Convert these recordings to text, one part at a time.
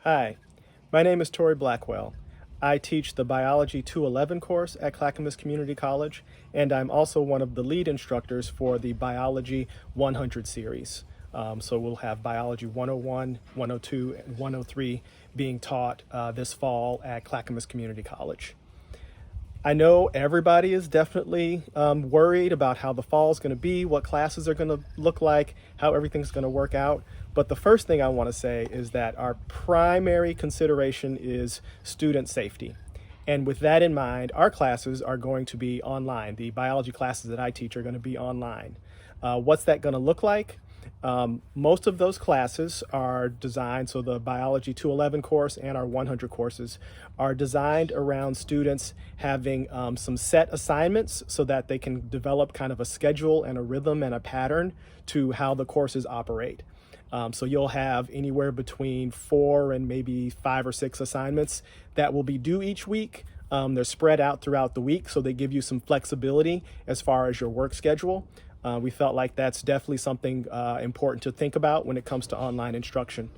Hi, my name is Tory Blackwell. I teach the Biology 211 course at Clackamas Community College, and I'm also one of the lead instructors for the Biology 100 series. So we'll have Biology 101, 102, and 103 being taught this fall at Clackamas Community College. I know everybody is definitely worried about how the fall is going to be, what classes are going to look like, how everything's going to work out. But the first thing I want to say is that our primary consideration is student safety. And with that in mind, our classes are going to be online. The biology classes that I teach are going to be online. What's that going to look like? Most of those classes are designed, so the Biology 211 course and our 100 courses are designed around students having some set assignments so that they can develop kind of a schedule and a rhythm and a pattern to how the courses operate. So you'll have anywhere between 4 and maybe 5 or 6 assignments that will be due each week. They're spread out throughout the week, so they give you some flexibility as far as your work schedule. We felt like that's definitely something important to think about when it comes to online instruction.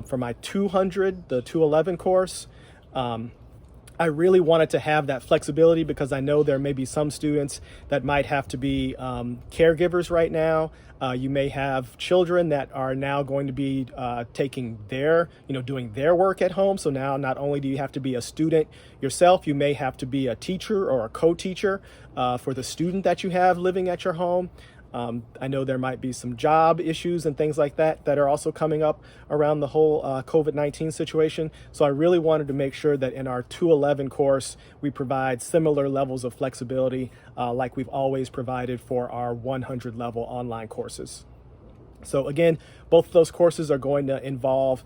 For my 200, the 211 course, I really wanted to have that flexibility because I know there may be some students that might have to be caregivers right now. You may have children that are now going to be taking doing their work at home. So now not only do you have to be a student yourself, you may have to be a teacher or a co-teacher for the student that you have living at your home. I know there might be some job issues and things like that that are also coming up around the whole COVID-19 situation. So I really wanted to make sure that in our 211 course, we provide similar levels of flexibility like we've always provided for our 100 level online courses. So again, both of those courses are going to involve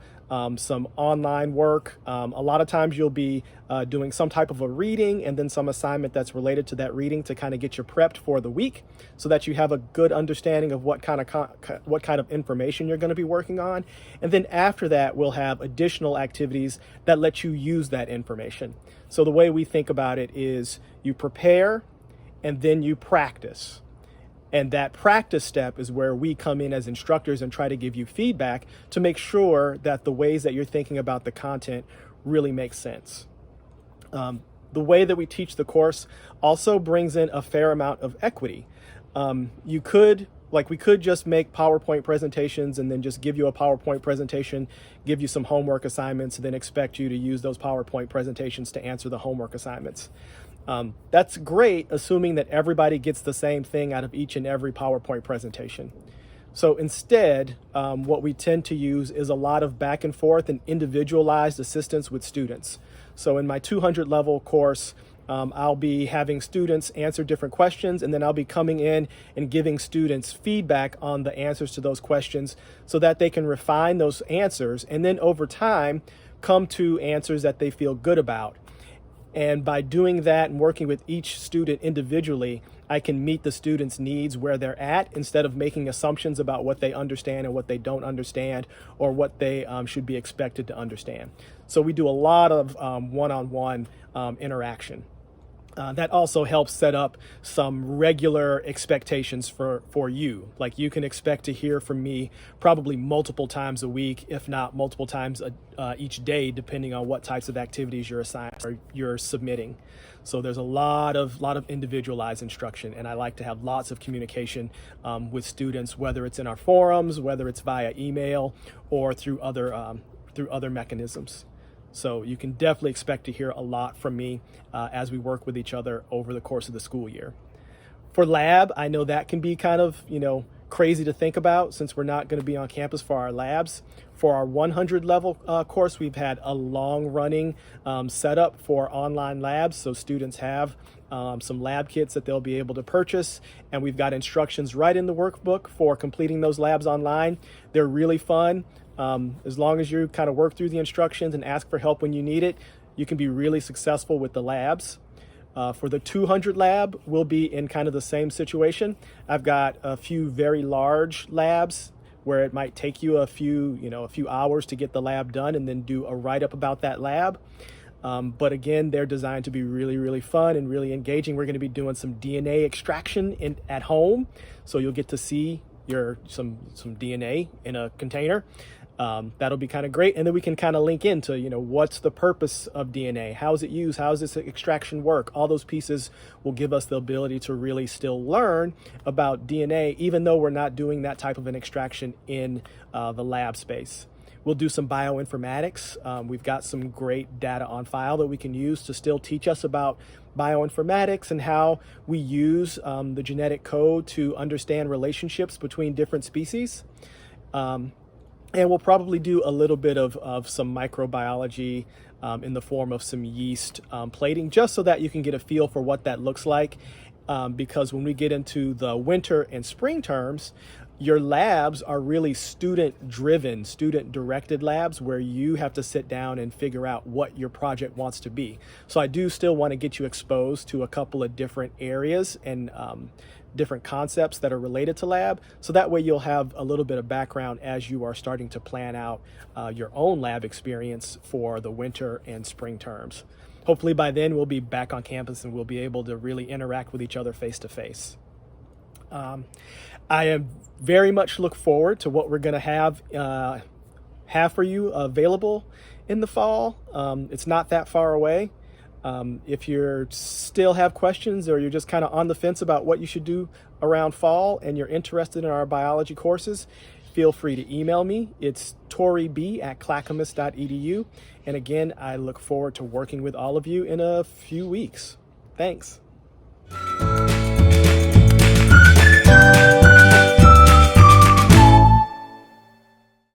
some online work. A lot of times you'll be doing some type of a reading and then some assignment that's related to that reading to kind of get you prepped for the week so that you have a good understanding of what kind of information you're going to be working on. And then after that, we'll have additional activities that let you use that information. So the way we think about it is you prepare and then you practice. And that practice step is where we come in as instructors and try to give you feedback to make sure that the ways that you're thinking about the content really make sense. The way that we teach the course also brings in a fair amount of equity. We could just make PowerPoint presentations and then just give you a PowerPoint presentation, give you some homework assignments, and then expect you to use those PowerPoint presentations to answer the homework assignments. That's great, assuming that everybody gets the same thing out of each and every PowerPoint presentation. So instead, what we tend to use is a lot of back and forth and individualized assistance with students. So in my 200 level course, I'll be having students answer different questions, and then I'll be coming in and giving students feedback on the answers to those questions so that they can refine those answers and then over time come to answers that they feel good about. And by doing that and working with each student individually, I can meet the students' needs where they're at instead of making assumptions about what they understand and what they don't understand or what they should be expected to understand. So we do a lot of one-on-one interaction. That also helps set up some regular expectations for you. Like you can expect to hear from me probably multiple times a week, if not multiple times each day, depending on what types of activities you're assigned or you're submitting. So there's a lot of individualized instruction, and I like to have lots of communication with students, whether it's in our forums, whether it's via email, or through other mechanisms. So you can definitely expect to hear a lot from me as we work with each other over the course of the school year. For lab, I know that can be kind of, crazy to think about since we're not going to be on campus for our labs. For our 100 level course, we've had a long running setup for online labs. So students have some lab kits that they'll be able to purchase, and we've got instructions right in the workbook for completing those labs online. They're really fun. As long as you kind of work through the instructions and ask for help when you need it, you can be really successful with the labs. For the 200 lab, we'll be in kind of the same situation. I've got a few very large labs where it might take you a few hours to get the lab done and then do a write-up about that lab. But again, they're designed to be really, really fun and really engaging. We're going to be doing some DNA extraction at home, so you'll get to see some DNA in a container. That'll be kind of great. And then we can kind of link into, what's the purpose of DNA? How is it used? How does this extraction work? All those pieces will give us the ability to really still learn about DNA, even though we're not doing that type of an extraction in the lab space. We'll do some bioinformatics. We've got some great data on file that we can use to still teach us about bioinformatics and how we use the genetic code to understand relationships between different species. And we'll probably do a little bit of some microbiology in the form of some yeast plating, just so that you can get a feel for what that looks like. Because when we get into the winter and spring terms, your labs are really student-driven, student-directed labs where you have to sit down and figure out what your project wants to be. So I do still want to get you exposed to a couple of different areas and different concepts that are related to lab. So that way you'll have a little bit of background as you are starting to plan out your own lab experience for the winter and spring terms. Hopefully by then we'll be back on campus and we'll be able to really interact with each other face to face. I am very much look forward to what we're going to have for you available in the fall. It's not that far away. If you still have questions or you're just kind of on the fence about what you should do around fall and you're interested in our biology courses, feel free to email me. It's toryb@clackamas.edu. And again, I look forward to working with all of you in a few weeks. Thanks.